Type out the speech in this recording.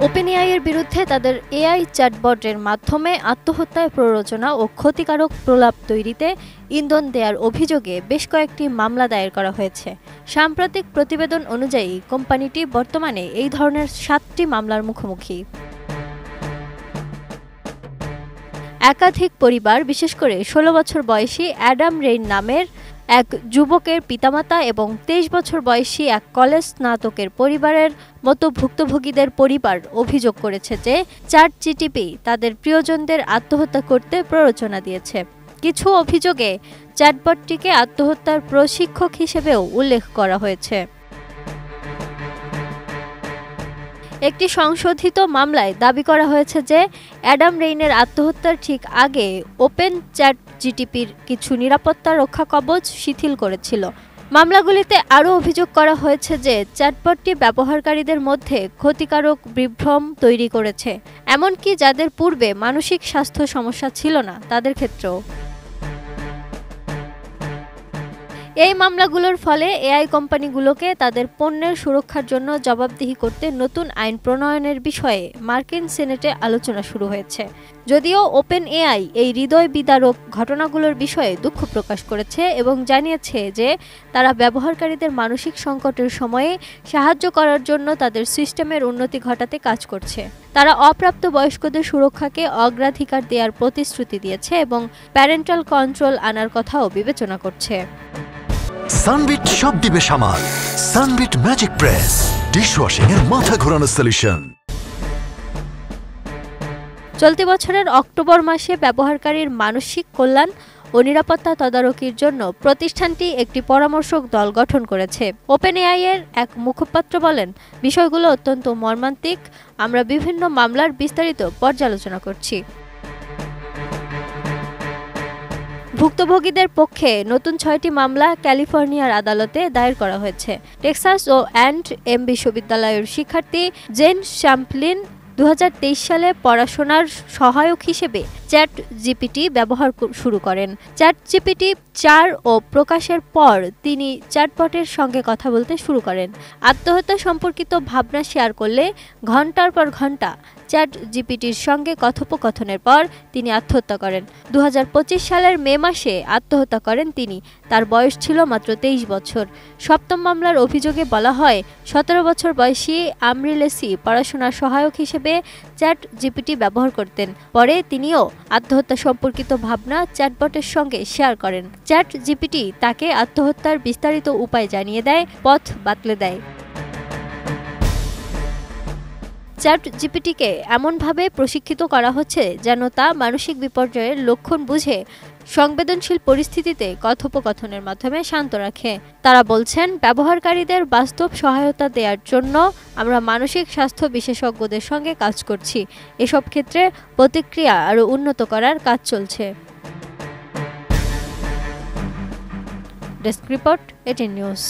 OpenAI এর বিরুদ্ধে তাদের এআই চ্যাটবটের মাধ্যমে আত্মহত্যায় প্ররোচনা ও ক্ষতিকারক প্রলাপ তৈরিতে ইন্ধন দেওয়ার অভিযোগে বেশ কয়েকটি মামলা দায়ের করা হয়েছে। সাম্প্রতিক প্রতিবেদন অনুযায়ী কোম্পানিটি বর্তমানে এই ধরনের 7টি মামলার মুখোমুখি। একাধিক পরিবার, বিশেষ করে 16 বছর বয়সী অ্যাডাম রেইন নামের এক যুবকের পিতামাতা এবং 23 বছর বয়সী এক কলেজ স্নাতকের পরিবারের মতো ভুক্তভোগীদের পরিবার অভিযোগ করেছে যে চ্যাটজিপিটি তাদের প্রিয়জনদের আত্মহত্যা করতে প্ররোচনা দিয়েছে। কিছু অভিযোগে চ্যাটবটটিকে আত্মহত্যার প্রশিক্ষক হিসেবেও উল্লেখ করা হয়েছে। একটি সংশোধিত মামলায় দাবি করা হয়েছে যে অ্যাডাম রেইনের আত্মহত্যার ঠিক আগে ওপেন চ্যাটজিপিটির কিছু নিরাপত্তা রক্ষা কবচ শিথিল করেছিল। মামলাগুলিতে আরও অভিযোগ করা হয়েছে যে চ্যাটবটটি ব্যবহারকারীদের মধ্যে ক্ষতিকারক বিভ্রম তৈরি করেছে, এমনকি যাদের পূর্বে মানসিক স্বাস্থ্য সমস্যা ছিল না তাদের ক্ষেত্রেও। এই মামলাগুলোর ফলে এআই কোম্পানিগুলোকে তাদের পণ্যের সুরক্ষার জন্য জবাবদিহি করতে নতুন আইন প্রণয়নের বিষয়ে মার্কিন সিনেটে আলোচনা শুরু হয়েছে। যদিও ওপেনএআই এই হৃদয় বিদারক ঘটনাগুলোর বিষয়ে দুঃখ প্রকাশ করেছে এবং জানিয়েছে যে তারা ব্যবহারকারীদের মানসিক সংকটের সময়ে সাহায্য করার জন্য তাদের সিস্টেমের উন্নতি ঘটাতে কাজ করছে। তারা অপ্রাপ্ত বয়স্কদের সুরক্ষাকে অগ্রাধিকার দেওয়ার প্রতিশ্রুতি দিয়েছে এবং প্যারেন্টাল কন্ট্রোল আনার কথাও বিবেচনা করছে। সানবিট সব দিবে সামাল। সানবিট ম্যাজিক প্রেস ডিশওয়াশিং এর মাথা ঘোরানো সলিউশন। চলতি বছরের অক্টোবর মাসে ব্যবহারকারীর মানসিক কল্যাণ ও নিরাপত্তা তদারকির জন্য প্রতিষ্ঠানটি একটি পরামর্শক দল গঠন করেছে। ওপেনএআই এর এক মুখপাত্র বলেন, বিষয়গুলো অত্যন্ত মর্মান্তিক। আমরা বিভিন্ন মামলার বিস্তারিত পর্যালোচনা করছি। ভুক্তভোগীদের পক্ষে নতুন 6টি মামলা ক্যালিফোর্নিয়ার আদালতে দায়ের করা হয়েছে। টেক্সাস ও এম বিশ্ববিদ্যালয়ের শিক্ষার্থী জেন শ্যাম্পলিন 2023 সালে পড়াশোনার সহায়ক হিসেবে চ্যাটজিপিটি ব্যবহার শুরু করেন। চ্যাটজিপিটি 4 ও প্রকাশের পর তিনি চ্যাটবটের সঙ্গে কথা বলতে শুরু করেন। আত্মহত্যা সম্পর্কিত ভাবনা শেয়ার করলে ঘন্টার পর ঘন্টা চ্যাটজিপিটির সঙ্গে কথোপকথনের পর তিনি আত্মহত্যা করেন। 2025 সালের মে মাসে আত্মহত্যা করেন তিনি। তার বয়স ছিল মাত্র 23 বছর। 7ম মামলার অভিযোগে বলা হয়, 17 বছর বয়সী আমরি লেসি পড়াশোনার সহায়ক হিসেবে চ্যাটজিপিটি ব্যবহার করতেন। পরে তিনিও আত্মহত্যা সম্পর্কিত ভাবনা চ্যাটবটের সঙ্গে শেয়ার করেন। চ্যাটজিপিটি তাকে আত্মহত্যার বিস্তারিত উপায় জানিয়ে দেয়, পথ বাতলে দেয়। চ্যাটজিপিটিকে এমনভাবে প্রশিক্ষিত করা হচ্ছে যেন তা মানসিক বিপর্যয়ের লক্ষণ বুঝে সংবেদনশীল পরিস্থিতিতে কথোপকথনের মাধ্যমে শান্ত রাখে। তারা বলছেন, ব্যবহারকারীদের বাস্তব সহায়তা দেওয়ার জন্য আমরা মানসিক স্বাস্থ্য বিশেষজ্ঞদের সঙ্গে কাজ করছি। এসব ক্ষেত্রে প্রতিক্রিয়া আরও উন্নত করার কাজ চলছে। Desk report, ATN news.